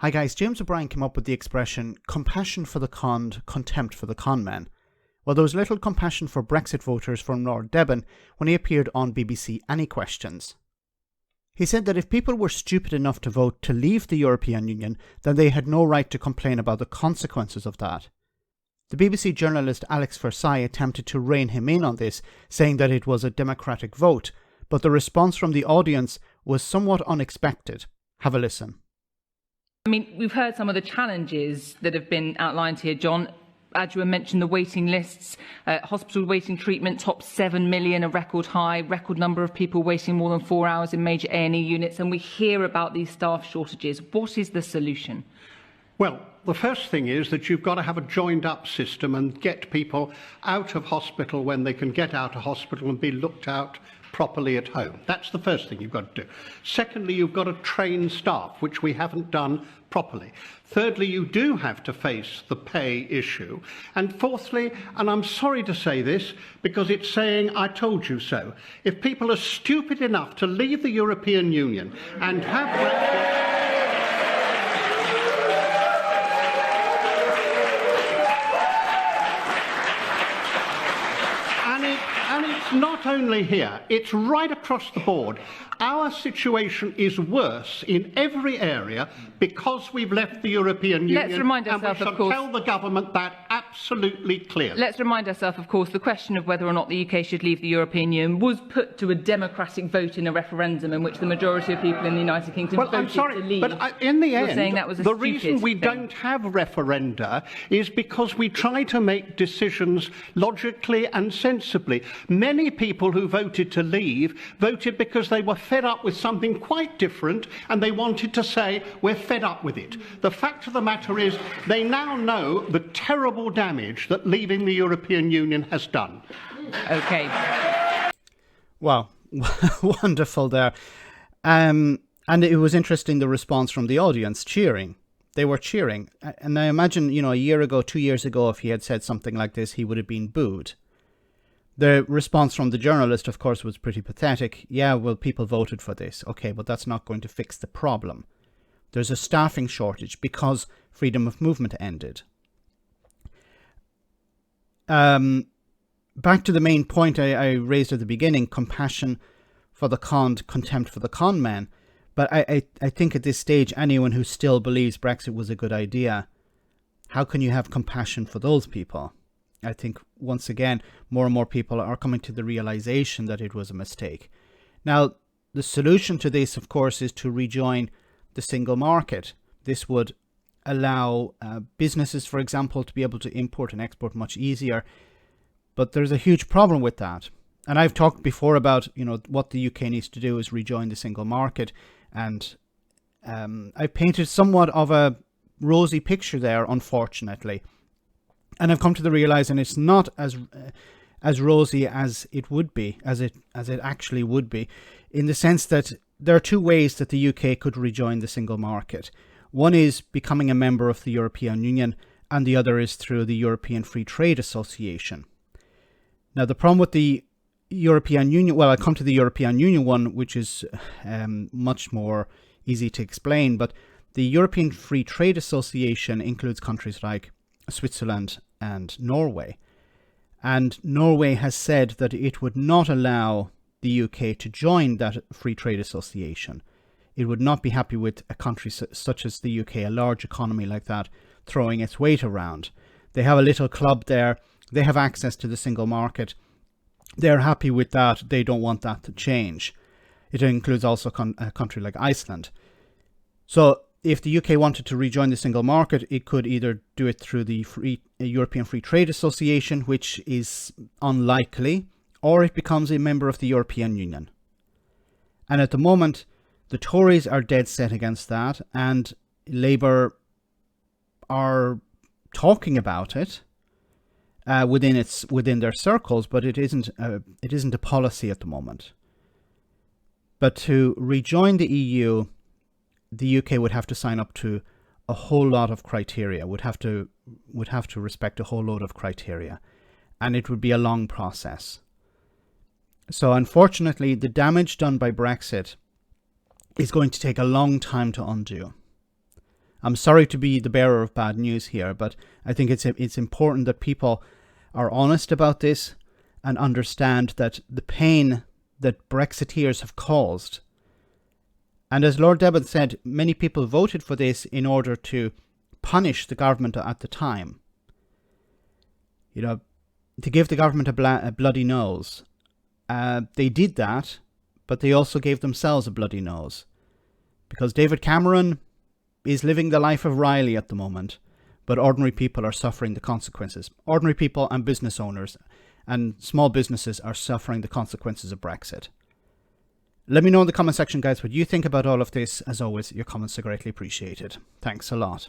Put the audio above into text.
Hi guys, James O'Brien came up with the expression compassion for the conned, contempt for the conman. Well, there was little compassion for Brexit voters from Lord Deben when he appeared on BBC Any Questions. He said that if people were stupid enough to vote to leave the European Union, then they had no right to complain about the consequences of that. The BBC journalist Alex Versailles attempted to rein him in on this, saying that it was a democratic vote, but the response from the audience was somewhat unexpected. Have a listen. I mean, we've heard some of the challenges that have been outlined here, John. Adjoa mentioned the waiting lists, hospital waiting treatment, top 7 million, a record high, record number of people waiting more than 4 hours in major A&E units, and we hear about these staff shortages. What is the solution? Well, the first thing is that you've got to have a joined-up system and get people out of hospital when they can get out of hospital and be looked out properly at home. That's the first thing you've got to do. Secondly, you've got to train staff, which we haven't done properly. Thirdly, you do have to face the pay issue. And fourthly, and I'm sorry to say this because it's saying I told you so, if people are stupid enough to leave the European Union and have Brexit, and it's not only here, it's right across the board. Our situation is worse in every area because we've left the European Union. Let's remind ourselves, and we shall tell the government that absolutely clearly. Let's remind ourselves, of course, the question of whether or not the UK should leave the European Union was put to a democratic vote in a referendum in which the majority of people in the United Kingdom voted to leave. But in the end, saying that was a the reason we thing. don't have referenda is because we try to make decisions logically and sensibly. Many people who voted to leave voted because they were fed up with something quite different and they wanted to say, we're fed up with it. The fact of the matter is they now know the terrible damage that leaving the European Union has done. OK. Wow, wonderful there. And it was interesting, the response from the audience, cheering. They were cheering. And I imagine, a year ago, 2 years ago, if he had said something like this, he would have been booed. The response from the journalist, of course, was pretty pathetic. Yeah, well, people voted for this. Okay, but that's not going to fix the problem. There's a staffing shortage because freedom of movement ended. Back to the main point I raised at the beginning, compassion for the conned, contempt for the con man. But I think at this stage, anyone who still believes Brexit was a good idea, how can you have compassion for those people? I think, once again, more and more people are coming to the realization that it was a mistake. Now, the solution to this, of course, is to rejoin the single market. This would allow businesses, for example, to be able to import and export much easier. But there's a huge problem with that. And I've talked before about, what the UK needs to do is rejoin the single market. And I've painted somewhat of a rosy picture there, unfortunately. And I've come to the realizing it's not as rosy as it would be, as it actually would be, in the sense that there are two ways that the UK could rejoin the single market. One is becoming a member of the European Union, and the other is through the European Free Trade Association. Now, the problem with the European Union, well, I'll come to the European Union one, which is much more easy to explain, but the European Free Trade Association includes countries like Switzerland and Norway. And Norway has said that it would not allow the UK to join that free trade association. It would not be happy with a country such as the UK, a large economy like that, throwing its weight around. They have a little club there. They have access to the single market. They're happy with that. They don't want that to change. It includes also a country like Iceland. So if the UK wanted to rejoin the single market, it could either do it through the European Free Trade Association, which is unlikely, or it becomes a member of the European Union. And at the moment, the Tories are dead set against that, and Labour are talking about it within their circles, but it isn't a policy at the moment. But to rejoin the EU, the UK would have to sign up to a whole lot of criteria, would have to respect a whole load of criteria, and it would be a long process. So unfortunately, the damage done by Brexit is going to take a long time to undo. I'm sorry to be the bearer of bad news here, but I think it's important that people are honest about this and understand that the pain that Brexiteers have caused. And as Lord Deben said, many people voted for this in order to punish the government at the time. You know, to give the government a bloody nose. They did that, but they also gave themselves a bloody nose. Because David Cameron is living the life of Riley at the moment, but ordinary people are suffering the consequences. Ordinary people and business owners and small businesses are suffering the consequences of Brexit. Let me know in the comment section, guys, what you think about all of this. As always, your comments are greatly appreciated. Thanks a lot.